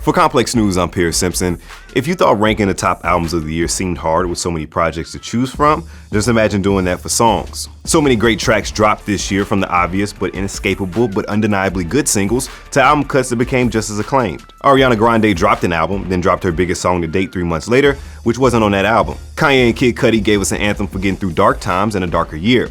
For Complex News, I'm Pierce Simpson. If you thought ranking the top albums of the year seemed hard with so many projects to choose from, just imagine doing that for songs. So many great tracks dropped this year, from the obvious but inescapable but undeniably good singles to album cuts that became just as acclaimed. Ariana Grande dropped an album, then dropped her biggest song to date 3 months later, which wasn't on that album. Kanye and Kid Cudi gave us an anthem for getting through dark times and a darker year.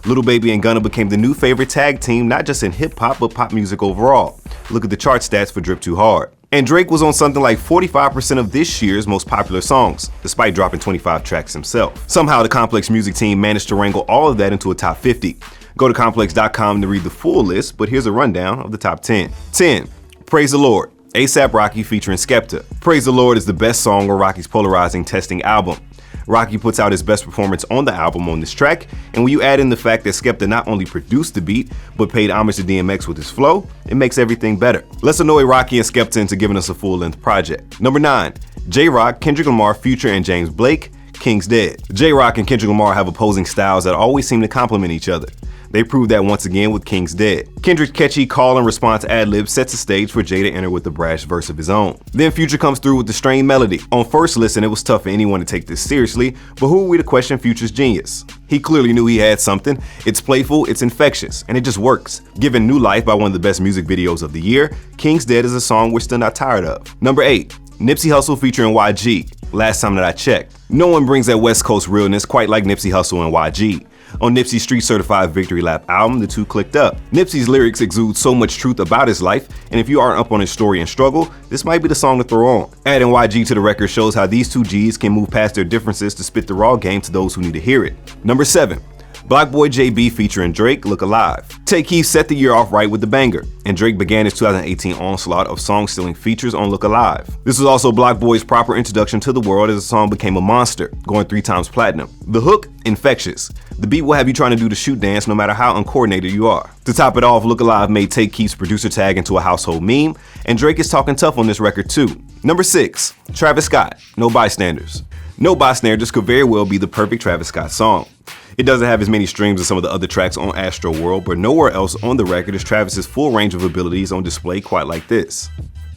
Lil Baby and Gunna became the new favorite tag team, not just in hip-hop but pop music overall. Look at the chart stats for Drip Too Hard. And Drake was on something like 45% of this year's most popular songs, despite dropping 25 tracks himself. Somehow the Complex Music team managed to wrangle all of that into a top 50. Go to complex.com to read the full list, but here's a rundown of the top 10. 10. Praise the Lord, A$AP Rocky featuring Skepta. Praise the Lord is the best song on Rocky's polarizing Testing album. Rocky puts out his best performance on the album on this track, and when you add in the fact that Skepta not only produced the beat, but paid homage to DMX with his flow, it makes everything better. Let's annoy Rocky and Skepta into giving us a full-length project. Number 9. JRock, Kendrick Lamar, Future, and James Blake, King's Dead. JRock and Kendrick Lamar have opposing styles that always seem to complement each other. They proved that once again with King's Dead. Kendrick's catchy call and response ad-lib sets the stage for Jay to enter with a brash verse of his own. Then Future comes through with the strained melody. On first listen, it was tough for anyone to take this seriously, but who are we to question Future's genius? He clearly knew he had something. It's playful, it's infectious, and it just works. Given new life by one of the best music videos of the year, King's Dead is a song we're still not tired of. Number 8. Nipsey Hussle featuring YG. Last time that I checked. No one brings that West Coast realness quite like Nipsey Hussle and YG. On Nipsey's Street Certified Victory Lap album, the two clicked up. Nipsey's lyrics exude so much truth about his life, and if you aren't up on his story and struggle, this might be the song to throw on. Adding YG to the record shows how these two G's can move past their differences to spit the raw game to those who need to hear it. Number 7. Block Boy JB featuring Drake, Look Alive. Take Keith set the year off right with the banger, and Drake began his 2018 onslaught of song-stealing features on Look Alive. This was also Block Boy's proper introduction to the world as the song became a monster, going 3 times platinum. The hook, infectious. The beat will have you trying to do the shoot dance no matter how uncoordinated you are. To top it off, Look Alive made Take Keith's producer tag into a household meme, and Drake is talking tough on this record too. Number 6. Travis Scott, No Bystanders. No Bystanders could very well be the perfect Travis Scott song. It doesn't have as many streams as some of the other tracks on Astro World, but nowhere else on the record is Travis's full range of abilities on display quite like this.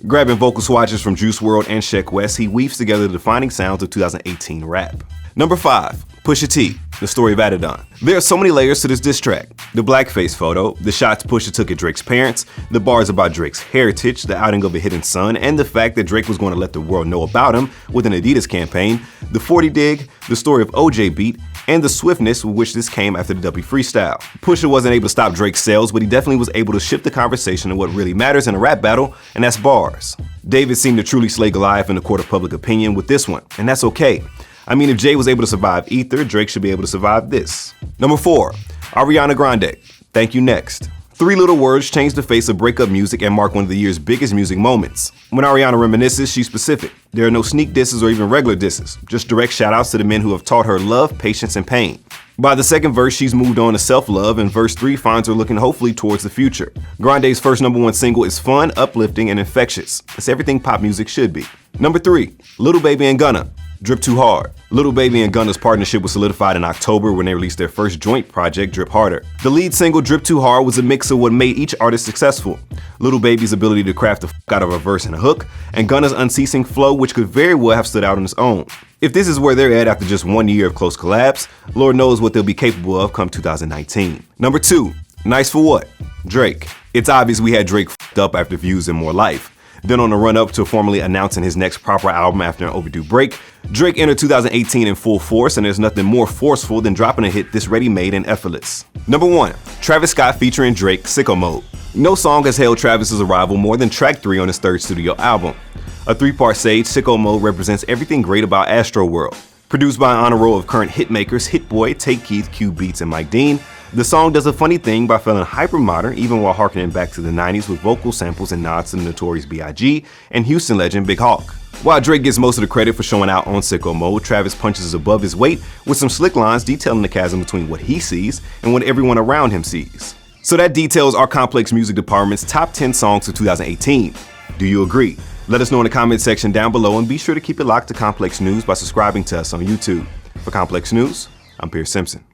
Grabbing vocal swatches from Juice WRLD and Sheck West, he weaves together the defining sounds of 2018 rap. Number 5. Pusha T, The Story of Adidon. There are so many layers to this diss track. The blackface photo, the shots Pusha took at Drake's parents, the bars about Drake's heritage, the outing of a hidden son, and the fact that Drake was going to let the world know about him with an Adidas campaign, the 40 dig, the story of OJ beat, and the swiftness with which this came after the W freestyle. Pusha wasn't able to stop Drake's sales, but he definitely was able to shift the conversation to what really matters in a rap battle, and that's bars. David seemed to truly slay Goliath in the court of public opinion with this one, and that's okay. I mean, if Jay was able to survive Ether, Drake should be able to survive this. Number 4. Ariana Grande, Thank You Next. 3 little words change the face of breakup music and mark one of the year's biggest music moments. When Ariana reminisces, she's specific. There are no sneak disses or even regular disses, just direct shoutouts to the men who have taught her love, patience, and pain. By the second verse, she's moved on to self-love, and verse 3 finds her looking hopefully towards the future. Grande's first #1 single is fun, uplifting, and infectious. It's everything pop music should be. Number 3. Lil Baby and Gunna, Drip Too Hard. Lil Baby and Gunna's partnership was solidified in October when they released their first joint project, Drip Harder. The lead single, Drip Too Hard, was a mix of what made each artist successful. Lil Baby's ability to craft the out of a verse and a hook, and Gunna's unceasing flow, which could very well have stood out on its own. If this is where they're at after just 1 year of close collabs, Lord knows what they'll be capable of come 2019. Number 2. Nice for What? Drake. It's obvious we had Drake f***ed up after Views and More Life. Then on the run-up to formally announcing his next proper album after an overdue break, Drake entered 2018 in full force, and there's nothing more forceful than dropping a hit this ready-made and effortless. Number 1. Travis Scott featuring Drake, Sicko Mode. No song has hailed Travis's arrival more than track 3 on his 3rd studio album. A 3-part sage, Sicko Mode represents everything great about Astro World. Produced by an honor roll of current hitmakers Hit Boy, Take Keith, Q Beats, and Mike Dean, the song does a funny thing by feeling hyper-modern even while harkening back to the 90s with vocal samples and nods to the Notorious B.I.G. and Houston legend Big Hawk. While Drake gets most of the credit for showing out on Sicko Mode, Travis punches above his weight with some slick lines detailing the chasm between what he sees and what everyone around him sees. So that details our Complex Music Department's top 10 songs of 2018. Do you agree? Let us know in the comment section down below, and be sure to keep it locked to Complex News by subscribing to us on YouTube. For Complex News, I'm Pierce Simpson.